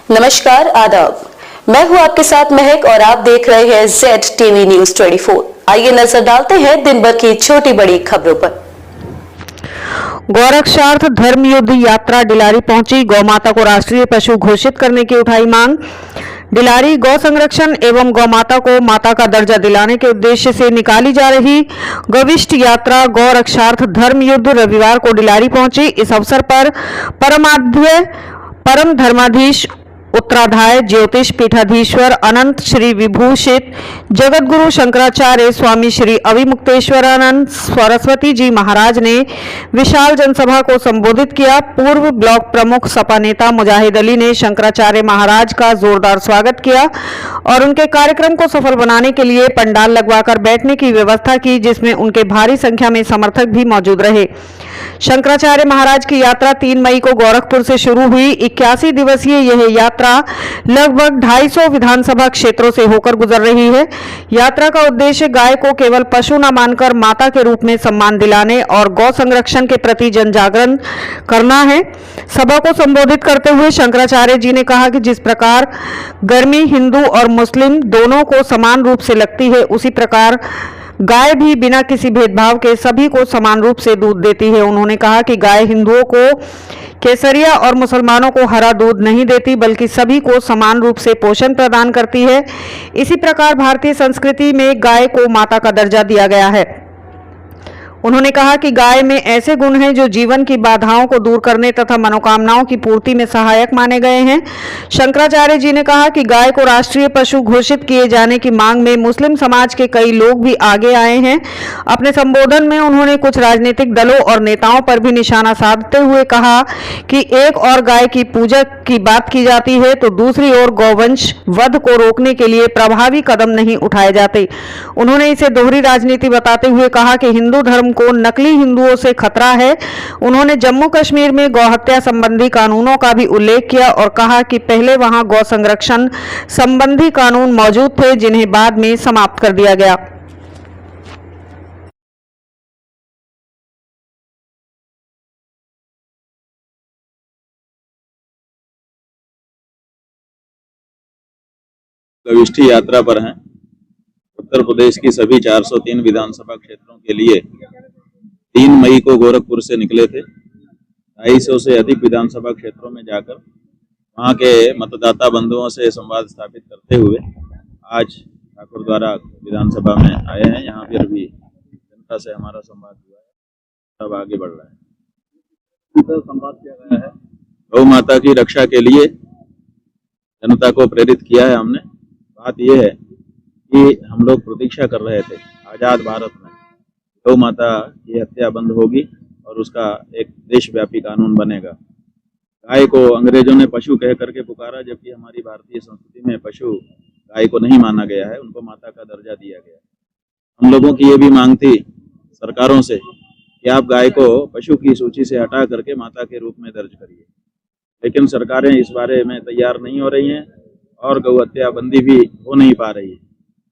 नमस्कार, आदाब। मैं हूं आपके साथ महक और आप देख रहे हैं ZTV न्यूज 24। आइए नजर डालते हैं दिन भर की छोटी बड़ी खबरों पर। गौरक्षार्थ धर्म युद्ध यात्रा डिलारी पहुंची। गौ माता को राष्ट्रीय पशु घोषित करने की उठाई मांग। डिलारी गौ संरक्षण एवं गौ माता को माता का दर्जा दिलाने के उद्देश्य से निकाली जा रही गविष्ठ यात्रा गौ रक्षार्थ धर्म युद्ध रविवार को डिलारी पहुंची। इस अवसर पर परम धर्माधीश उत्तराधाय ज्योतिष पीठाधीश्वर अनंत श्री विभूषित जगतगुरु शंकराचार्य स्वामी श्री अविमुक्तेश्वरानंद सरस्वती जी महाराज ने विशाल जनसभा को संबोधित किया। पूर्व ब्लॉक प्रमुख सपा नेता मुजाहिद अली ने शंकराचार्य महाराज का जोरदार स्वागत किया और उनके कार्यक्रम को सफल बनाने के लिए पंडाल लगवाकर बैठने की व्यवस्था की, जिसमें उनके भारी संख्या में समर्थक भी मौजूद रहे। शंकराचार्य महाराज की यात्रा 3 मई को गोरखपुर से शुरू हुई। 81 दिवसीय यह यात्रा लगभग 250 विधानसभा क्षेत्रों से होकर गुजर रही है। यात्रा का उद्देश्य गाय को केवल पशु न मानकर माता के रूप में सम्मान दिलाने और गौ संरक्षण के प्रति जन जागरण करना है। सभा को संबोधित करते हुए शंकराचार्य जी ने कहा कि जिस प्रकार गर्मी हिंदू और मुस्लिम दोनों को समान रूप से लगती है, उसी प्रकार गाय भी बिना किसी भेदभाव के सभी को समान रूप से दूध देती है। उन्होंने कहा कि गाय हिंदुओं को केसरिया और मुसलमानों को हरा दूध नहीं देती, बल्कि सभी को समान रूप से पोषण प्रदान करती है। इसी प्रकार भारतीय संस्कृति में गाय को माता का दर्जा दिया गया है। उन्होंने कहा कि गाय में ऐसे गुण हैं जो जीवन की बाधाओं को दूर करने तथा मनोकामनाओं की पूर्ति में सहायक माने गए हैं। शंकराचार्य जी ने कहा कि गाय को राष्ट्रीय पशु घोषित किए जाने की मांग में मुस्लिम समाज के कई लोग भी आगे आए हैं। अपने संबोधन में उन्होंने कुछ राजनीतिक दलों और नेताओं पर भी निशाना साधते हुए कहा कि एक और गाय की पूजा की बात की जाती है तो दूसरी ओर गौवंश वध को रोकने के लिए प्रभावी कदम नहीं उठाए जाते। उन्होंने इसे दोहरी राजनीति बताते हुए कहा कि हिंदू धर्म को नकली हिंदुओं से खतरा है। उन्होंने जम्मू कश्मीर में गौहत्या संबंधी कानूनों का भी उल्लेख किया और कहा कि पहले वहां गौ संरक्षण संबंधी कानून मौजूद थे, जिन्हें बाद में समाप्त कर दिया गया। गविष्ठी यात्रा पर हैं। उत्तर प्रदेश की सभी 403 विधानसभा क्षेत्रों के लिए 3 मई को गोरखपुर से निकले थे। 250 से अधिक विधानसभा क्षेत्रों में जाकर वहां के मतदाता बंधुओं से संवाद स्थापित करते हुए आज ठाकुर द्वारा विधानसभा में आए हैं। यहाँ पर भी जनता से हमारा संवाद हुआ है, सब आगे बढ़ रहा है। संवाद किया गया है, गौ माता की रक्षा के लिए जनता को प्रेरित किया है हमने। बात यह है कि हम लोग प्रतीक्षा कर रहे थे आजाद भारत में गौ माता की हत्या बंद होगी और उसका एक देशव्यापी कानून बनेगा। गाय को अंग्रेजों ने पशु कह करके पुकारा, जबकि हमारी भारतीय संस्कृति में पशु गाय को नहीं माना गया है, उनको माता का दर्जा दिया गया है। हम लोगों की ये भी मांग थी सरकारों से कि आप गाय को पशु की सूची से हटा करके माता के रूप में दर्ज करिए, लेकिन सरकारें इस बारे में तैयार नहीं हो रही हैं और गौ हत्या बंदी भी हो नहीं पा रही है।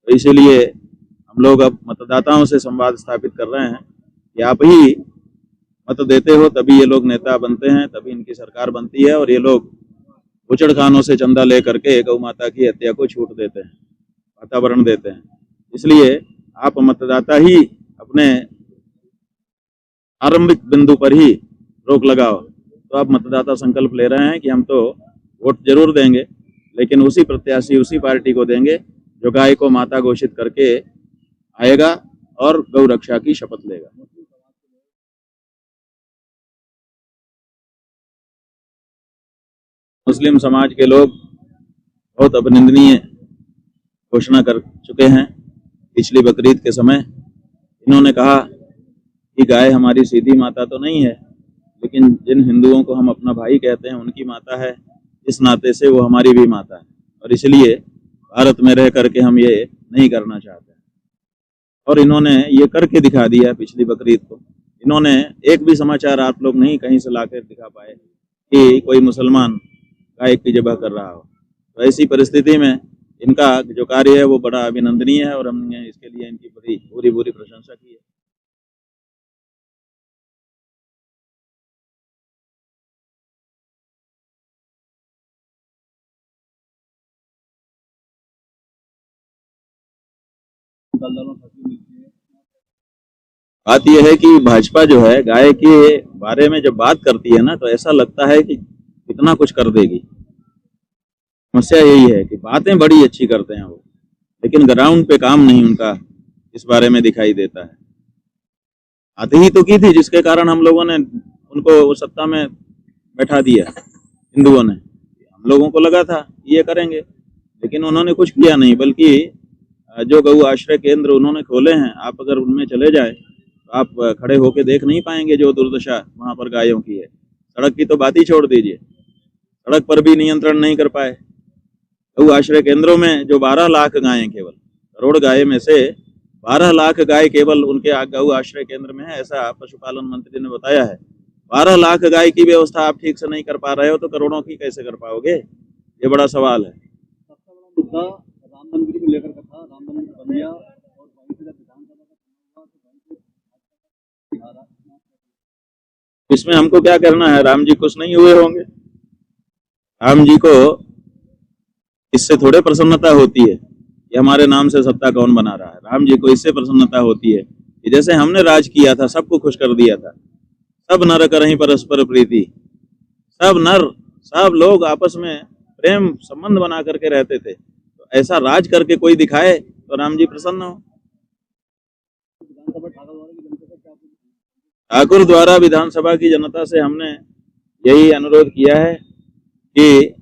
तो इसीलिए हम लोग अब मतदाताओं से संवाद स्थापित कर रहे हैं कि आप ही मत देते हो तभी ये लोग नेता बनते हैं, तभी इनकी सरकार बनती है और ये लोग बुचड़खानों से चंदा ले करके गौ माता की हत्या को छूट देते हैं, वातावरण देते हैं। इसलिए आप मतदाता ही अपने आरंभिक बिंदु पर ही रोक लगाओ। तो आप मतदाता संकल्प ले रहे हैं कि हम तो वोट जरूर देंगे, लेकिन उसी प्रत्याशी उसी पार्टी को देंगे जो गाय को माता घोषित करके आएगा और गौ रक्षा की शपथ लेगा। मुस्लिम समाज के लोग बहुत अभिनंदनीय घोषणा कर चुके हैं। पिछली बकरीद के समय इन्होंने कहा कि गाय हमारी सीधी माता तो नहीं है, लेकिन जिन हिंदुओं को हम अपना भाई कहते हैं उनकी माता है, इस नाते से वो हमारी भी माता है और इसलिए भारत में रह करके हम ये नहीं करना चाहते। और इन्होंने ये करके दिखा दिया पिछली बकरीद को। इन्होंने एक भी समाचार आप लोग नहीं कहीं से लाकर दिखा पाए कि कोई मुसलमान गाय की ज़िबह कर रहा हो। तो ऐसी परिस्थिति में इनका जो कार्य है वो बड़ा अभिनंदनीय है और हमने इसके लिए इनकी पूरी प्रशंसा की है। दलदलों फंसी मिलती है। बात यह है कि भाजपा जो है गाय के बारे में जब बात करती है ना तो ऐसा लगता है कि कितना कुछ कर देगी। समस्या यही है कि बातें बड़ी अच्छी करते हैं वो, लेकिन ग्राउंड पे काम नहीं उनका इस बारे में दिखाई देता है। आते ही तो की थी जिसके कारण हम लोगों ने उनको सत्ता में बैठा दिया हिंदुओं ने। हम लोगों को लगा था ये करेंगे, लेकिन उन्होंने कुछ किया नहीं, बल्कि जो गौ आश्रय केंद्र उन्होंने खोले हैं, आप अगर उनमें चले जाए तो आप खड़े होके देख नहीं पाएंगे जो दुर्दशा वहां पर गायों की है। सड़क की तो बात ही छोड़ दीजिए, सड़क पर भी नियंत्रण नहीं कर पाए। गौ आश्रय केंद्रों में जो 12 लाख गायें, केवल करोड़ गाय में से 12 लाख गाय केवल उनके गौ आश्रय केंद्र में है, ऐसा पशुपालन मंत्री ने बताया है। 12 लाख गाय की व्यवस्था आप ठीक से नहीं कर पा रहे हो तो करोड़ों की कैसे कर पाओगे? ये बड़ा सवाल है। सबसे बड़ा मुद्दा राम मंदिर को लेकर का था। राम मंदिर बन गया और वहीं से जब विधानसभा का चुनाव हुआ तो वहीं से हारा। इसमें हमको क्या करना है? राम जी खुश नहीं हुए होंगे। राम जी को इससे थोड़े प्रसन्नता होती है कि हमारे नाम से सत्ता कौन बना रहा है। राम जी को इससे प्रसन्नता होती है कि जैसे हमने राज किया था, सबको खुश कर दिया था, सब नर करहीं परस्पर प्रीति, सब नर सब लोग आपस में प्रेम संबंध बना करके रहते थे। तो ऐसा राज करके कोई दिखाए तो राम जी प्रसन्न हो। ठाकुर द्वारा विधानसभा की जनता से हमने यही अनुरोध किया है कि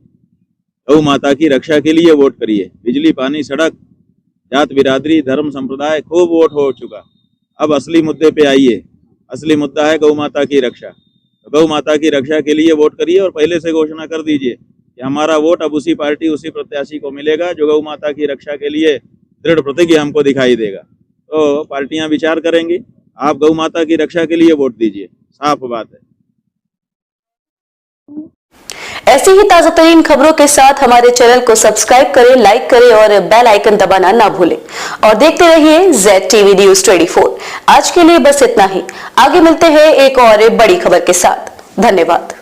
गौ माता की रक्षा के लिए वोट करिए। बिजली, पानी, सड़क, जात बिरादरी, धर्म, संप्रदाय, खूब वोट हो चुका। अब असली मुद्दे पे आइए। असली मुद्दा है गौ माता की रक्षा। तो गौ माता की रक्षा के लिए वोट करिए और पहले से घोषणा कर दीजिए कि हमारा वोट अब उसी पार्टी, उसी प्रत्याशी को मिलेगा जो गौ माता की रक्षा के लिए दृढ़ प्रतिज्ञ हमको दिखाई देगा। तो पार्टियां विचार करेंगी, आप गौ माता की रक्षा के लिए वोट दीजिए, साफ बात है। ऐसी ही ताजा तरीन खबरों के साथ हमारे चैनल को सब्सक्राइब करें, लाइक करें और बेल आइकन दबाना ना भूलें। और देखते रहिए ZTV News 24। आज के लिए बस इतना ही। आगे मिलते हैं एक और बड़ी खबर के साथ। धन्यवाद।